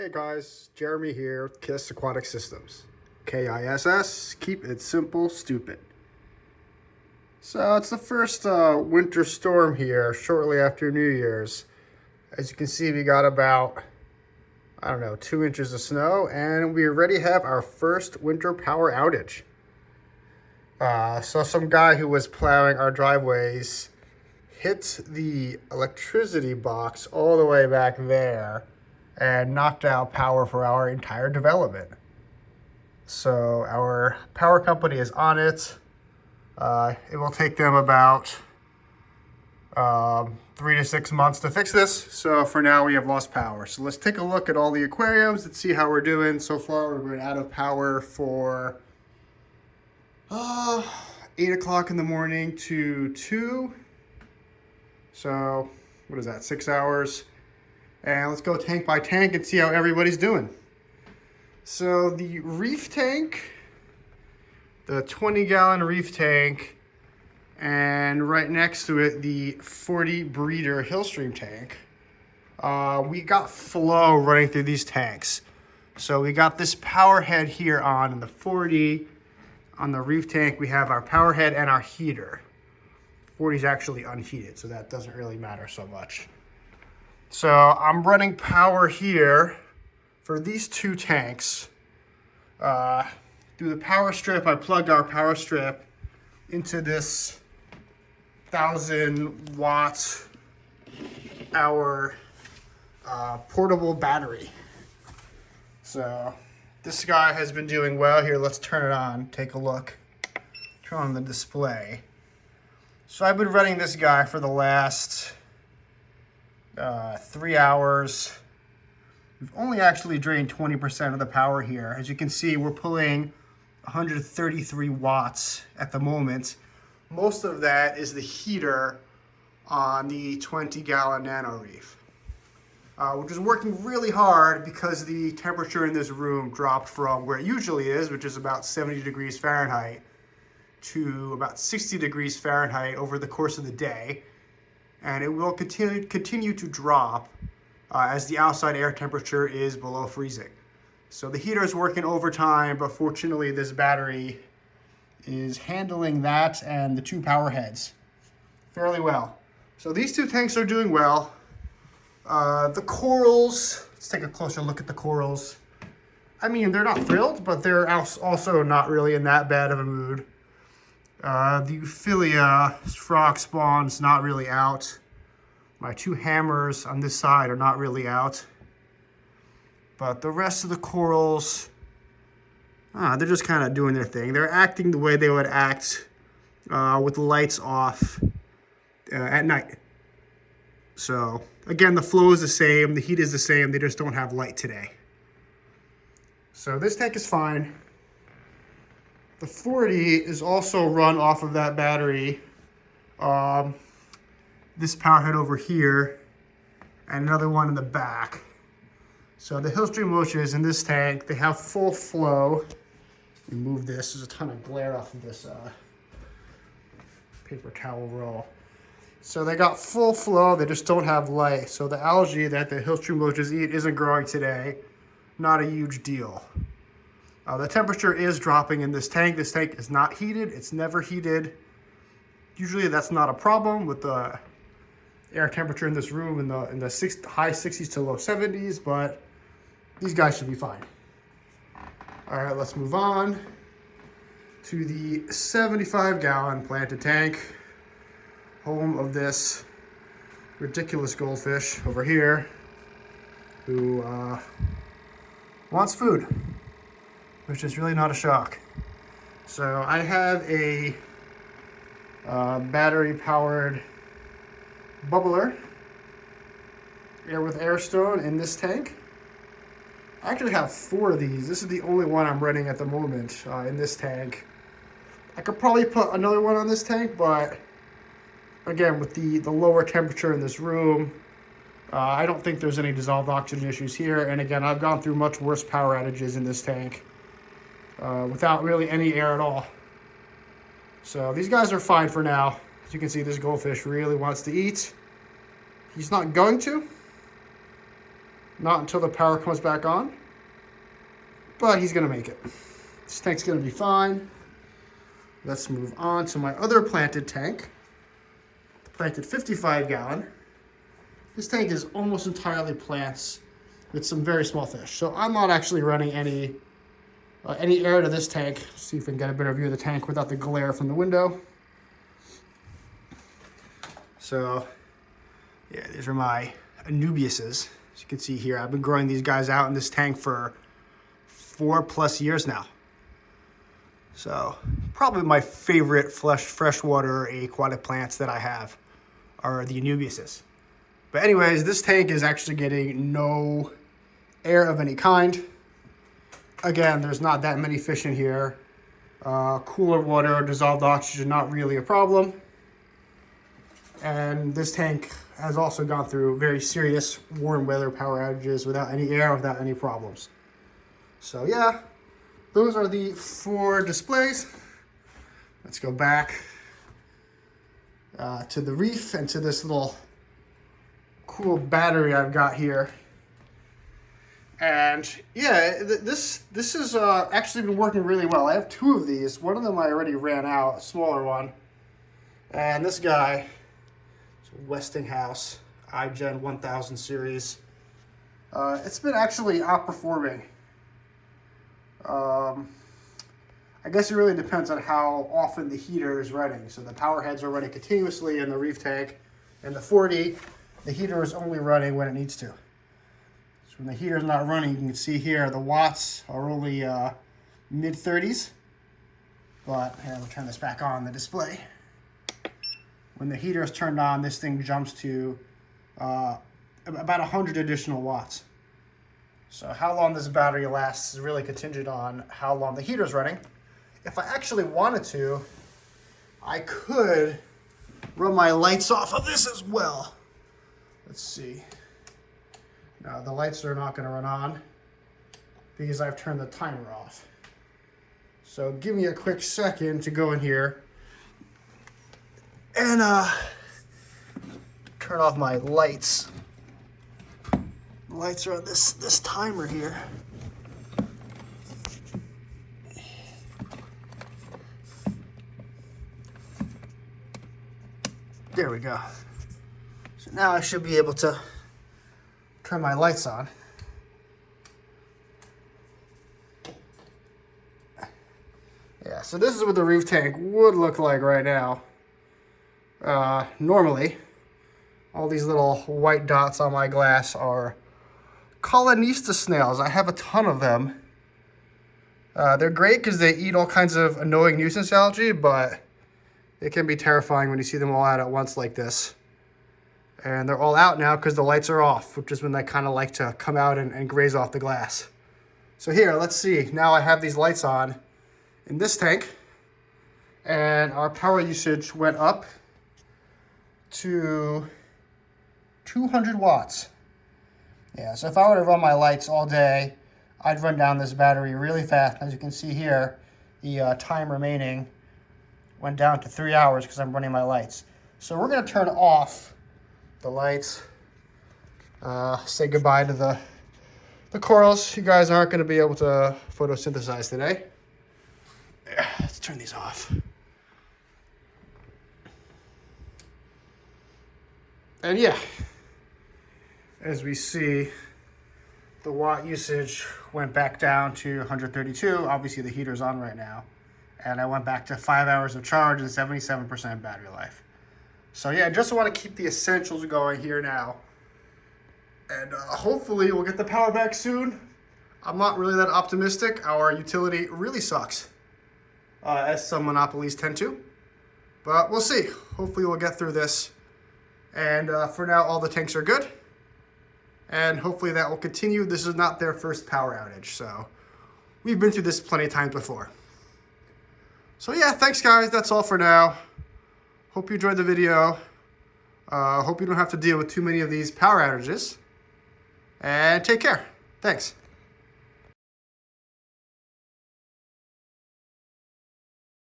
Hey guys, Jeremy here with KISS Aquatic Systems. KISS, keep it simple, stupid. So it's the first winter storm here shortly after New Year's. As you can see, we got about, 2 inches of snow, and we already have our first winter power outage. So some guy who was plowing our driveways hit the electricity box all the way back there and knocked out power for our entire development. So our power company is on it. It will take them about 3 to 6 months to fix this. So for now we have lost power. So let's take a look at all the aquariums and see how we're doing. So far we've been out of power for 8 o'clock in the morning to 2. So what is that, 6 hours? And let's go tank by tank and see how everybody's doing. So the reef tank, the 20-gallon reef tank, and right next to it, the 40 breeder Hillstream tank. We got flow running through these tanks. So we got this power head here on the 40. On the reef tank, we have our power head and our heater. 40 is actually unheated, so that doesn't really matter so much. So I'm running power here for these 2 tanks. Through the power strip, I plugged our power strip into this 1,000 watt hour portable battery. So this guy has been doing well. Here, let's turn it on, take a look. Turn on the display. So I've been running this guy for the last 3 hours. We've only actually drained 20% of the power here. As you can see, we're pulling 133 watts at the moment. Most of that is the heater on the 20-gallon nano reef, which is working really hard because the temperature in this room dropped from where it usually is, which is about 70 degrees Fahrenheit, to about 60 degrees Fahrenheit over the course of the day. And it will continue to drop as the outside air temperature is below freezing. So the heater is working overtime, but fortunately this battery is handling that and the 2 power heads fairly well. So these 2 tanks are doing well. The corals, let's take a closer look at the corals. I mean, they're not thrilled, but they're also not really in that bad of a mood. The Euphilia frog spawn's not really out. My 2 hammers on this side are not really out. But the rest of the corals, they're just kind of doing their thing. They're acting the way they would act with the lights off at night. So again, the flow is the same, the heat is the same, they just don't have light today. So this tank is fine. The 40 is also run off of that battery. This power head over here, and another one in the back. So the Hillstream Outage in this tank, they have full flow. Remove this, there's a ton of glare off of this paper towel roll. So they got full flow, they just don't have light. So the algae that the Hillstream Ouages eat isn't growing today. Not a huge deal. The temperature is dropping in this tank. This tank is not heated. It's never heated. Usually that's not a problem with the air temperature in this room in the high 60s to low 70s, but these guys should be fine. All right, let's move on to the 75-gallon planted tank, home of this ridiculous goldfish over here who wants food, which is really not a shock. So I have a battery-powered bubbler, air with air stone in this tank. I actually have 4 of these. This is the only one I'm running at the moment in this tank. I could probably put another one on this tank, but again, with the lower temperature in this room, I don't think there's any dissolved oxygen issues here. And again, I've gone through much worse power outages in this tank without really any air at all. So these guys are fine for now. As you can see, this goldfish really wants to eat. He's not going to. Not until the power comes back on. But he's going to make it. This tank's going to be fine. Let's move on to my other planted tank. The planted 55-gallon. This tank is almost entirely plants with some very small fish. So I'm not actually running any air to this tank. See if we can get a better view of the tank without the glare from the window. So, yeah, these are my Anubiuses. As you can see here, I've been growing these guys out in this tank for 4+ years now. So, probably my favorite freshwater aquatic plants that I have are the Anubiuses. But anyways, this tank is actually getting no air of any kind. Again, there's not that many fish in here. Cooler water, dissolved oxygen, not really a problem. And this tank has also gone through very serious warm weather power outages without any air, without any problems. So yeah, those are the 4 displays. Let's go back to the reef and to this little cool battery I've got here. And yeah, this has actually been working really well. I have 2 of these. One of them I already ran out, a smaller one. And this guy, Westinghouse iGen 1000 series. It's been actually outperforming. I guess it really depends on how often the heater is running. So the power heads are running continuously in the reef tank, and the 40, the heater is only running when it needs to. So when the heater is not running, you can see here the watts are only mid-30s. But here, I'll turn this back on the display. When the heater is turned on, this thing jumps to about 100 additional watts. So how long this battery lasts is really contingent on how long the heater is running. If I actually wanted to, I could run my lights off of this as well. Let's see. No, the lights are not going to run on because I've turned the timer off. So give me a quick second to go in here and turn off my lights. The lights are on this timer here. There we go. So now I should be able to turn my lights on. Yeah, so this is what the reef tank would look like right now. Normally, all these little white dots on my glass are Colinista snails. I have a ton of them. They're great because they eat all kinds of annoying nuisance algae, but it can be terrifying when you see them all out at once like this. And they're all out now because the lights are off, which is when they kind of like to come out and graze off the glass. So here, let's see. Now I have these lights on in this tank, and our power usage went up to 200 watts. Yeah, so if I were to run my lights all day, I'd run down this battery really fast. As you can see here, the time remaining went down to 3 hours because I'm running my lights. So we're going to turn off the lights, say goodbye to the corals. You guys aren't going to be able to photosynthesize today. Let's turn these off. And yeah, as we see, the watt usage went back down to 132. Obviously the heater's on right now. And I went back to 5 hours of charge and 77% battery life. So yeah, just want to keep the essentials going here now. And hopefully we'll get the power back soon. I'm not really that optimistic. Our utility really sucks, as some monopolies tend to. But we'll see. Hopefully we'll get through this. And for now, all the tanks are good. And hopefully that will continue. This is not their first power outage, so we've been through this plenty of times before. So yeah, thanks guys. That's all for now. Hope you enjoyed the video. Hope you don't have to deal with too many of these power outages. And take care. Thanks.